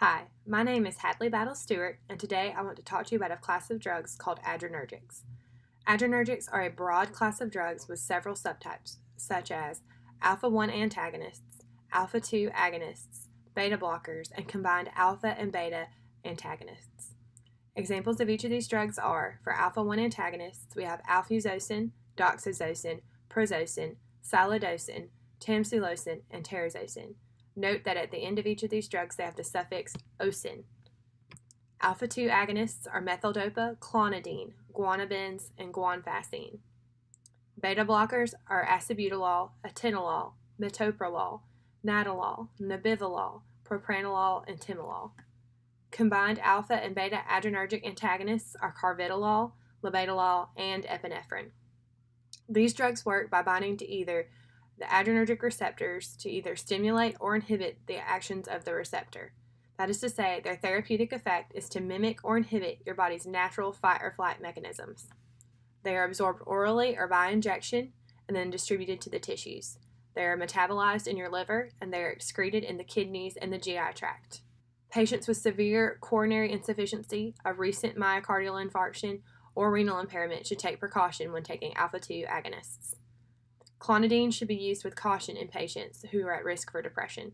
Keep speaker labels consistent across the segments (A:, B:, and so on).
A: Hi, my name is Hadley Battle Stewart, and today I want to talk to you about a class of drugs called adrenergics. Adrenergics are a broad class of drugs with several subtypes, such as alpha 1 antagonists, alpha 2 agonists, beta blockers, and combined alpha and beta antagonists. Examples of each of these drugs are for alpha 1 antagonists, we have alfuzosin, doxazosin, prazosin, silodosin, tamsulosin, and terazosin. Note that at the end of each of these drugs they have the suffix osin. Alpha 2 agonists are methyldopa, clonidine, guanabens, and guanfacine. Beta blockers are acebutolol, atenolol, metoprolol, nadolol, nebivolol, propranolol, and timolol. Combined alpha and beta adrenergic antagonists are carvedilol, labetalol, and epinephrine. These drugs work by binding to either the adrenergic receptors to either stimulate or inhibit the actions of the receptor. That is to say, their therapeutic effect is to mimic or inhibit your body's natural fight or flight mechanisms. They are absorbed orally or by injection and then distributed to the tissues. They are metabolized in your liver and they are excreted in the kidneys and the GI tract. Patients with severe coronary insufficiency, a recent myocardial infarction, or renal impairment should take precaution when taking alpha 2 agonists. Clonidine should be used with caution in patients who are at risk for depression.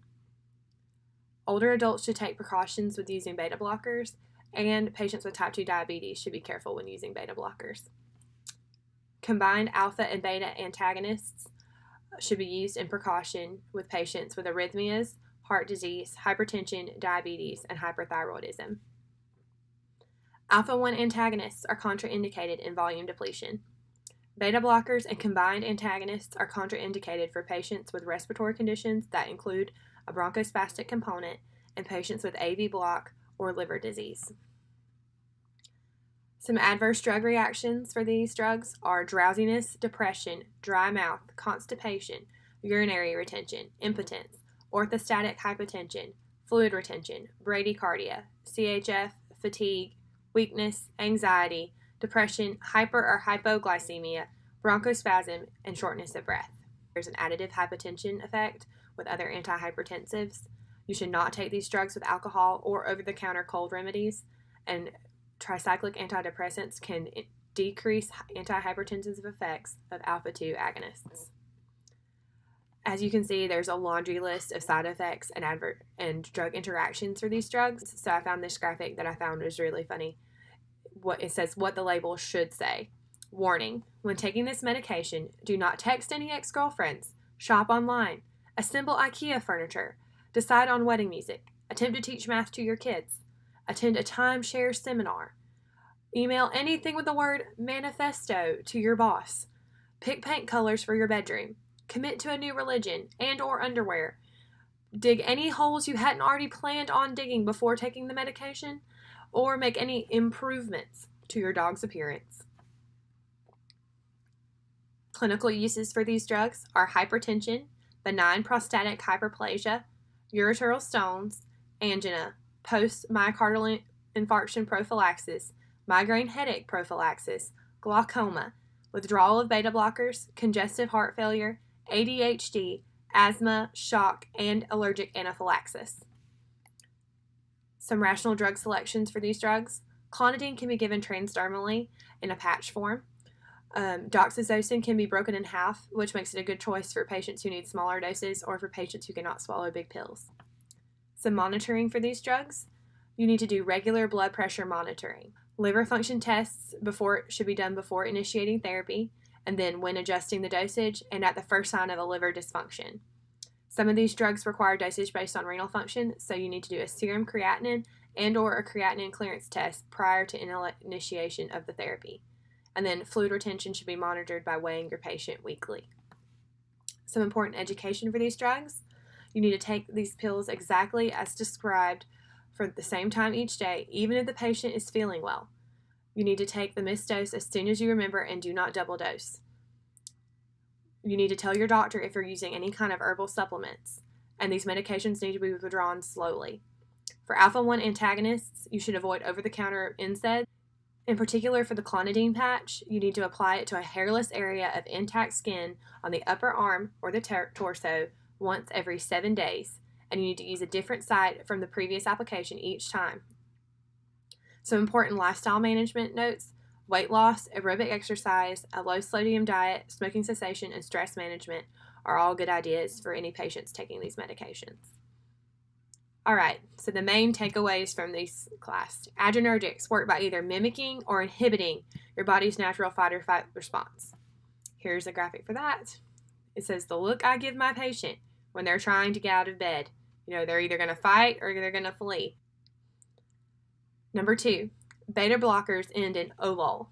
A: Older adults should take precautions with using beta blockers, and patients with type 2 diabetes should be careful when using beta blockers. Combined alpha and beta antagonists should be used in precaution with patients with arrhythmias, heart disease, hypertension, diabetes, and hyperthyroidism. Alpha 1 antagonists are contraindicated in volume depletion. Beta blockers and combined antagonists are contraindicated for patients with respiratory conditions that include a bronchospastic component and patients with AV block or liver disease. Some adverse drug reactions for these drugs are drowsiness, depression, dry mouth, constipation, urinary retention, impotence, orthostatic hypotension, fluid retention, bradycardia, CHF, fatigue, weakness, anxiety, depression, hyper or hypoglycemia, bronchospasm, and shortness of breath. There's an additive hypotension effect with other antihypertensives. You should not take these drugs with alcohol or over-the-counter cold remedies, and tricyclic antidepressants can decrease antihypertensive effects of alpha 2 agonists. As you can see, there's a laundry list of side effects and drug interactions for these drugs. So I found this graphic that I found was really funny. It says what the label should say. Warning: when taking this medication, do not text any ex-girlfriends, shop online, assemble IKEA furniture, decide on wedding music, attempt to teach math to your kids, attend a timeshare seminar, email anything with the word manifesto to your boss, pick paint colors for your bedroom, commit to a new religion and or underwear, dig any holes you hadn't already planned on digging before taking the medication, or make any improvements to your dog's appearance. Clinical uses for these drugs are hypertension, benign prostatic hyperplasia, ureteral stones, angina, post-myocardial infarction prophylaxis, migraine headache prophylaxis, glaucoma, withdrawal of beta blockers, congestive heart failure, ADHD, asthma, shock, and allergic anaphylaxis. Some rational drug selections for these drugs. Clonidine can be given transdermally in a patch form. Doxazosin can be broken in half, which makes it a good choice for patients who need smaller doses or for patients who cannot swallow big pills. Some monitoring for these drugs. You need to do regular blood pressure monitoring. Liver function tests should be done before initiating therapy, and then when adjusting the dosage and at the first sign of a liver dysfunction. Some of these drugs require dosage based on renal function, so you need to do a serum creatinine and or a creatinine clearance test prior to initiation of the therapy. And then fluid retention should be monitored by weighing your patient weekly. Some important education for these drugs. You need to take these pills exactly as described for the same time each day, even if the patient is feeling well. You need to take the missed dose as soon as you remember and do not double dose. You need to tell your doctor if you're using any kind of herbal supplements, and these medications need to be withdrawn slowly. For alpha 1 antagonists, you should avoid over-the-counter NSAIDs. In particular, for the clonidine patch, you need to apply it to a hairless area of intact skin on the upper arm or the torso once every 7 days, and you need to use a different site from the previous application each time. Some important lifestyle management notes: weight loss, aerobic exercise, a low sodium diet, smoking cessation, and stress management are all good ideas for any patients taking these medications. All right, so the main takeaways from this class. Adrenergics work by either mimicking or inhibiting your body's natural fight or flight response. Here's a graphic for that. It says the look I give my patient when they're trying to get out of bed. They're either going to fight or they're going to flee. Number 2, beta blockers end in OLOL.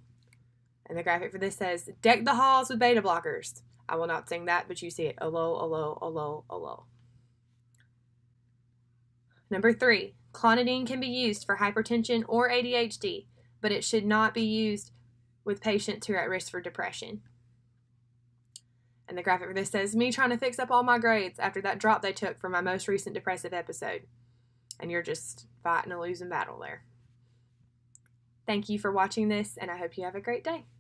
A: And the graphic for this says, deck the halls with beta blockers. I will not sing that, but you see it. OLOL, OLOL, OLOL, OLOL. Number 3, clonidine can be used for hypertension or ADHD, but it should not be used with patients who are at risk for depression. And the graphic for this says, me trying to fix up all my grades after that drop they took for my most recent depressive episode. And you're just fighting a losing battle there. Thank you for watching this, and I hope you have a great day.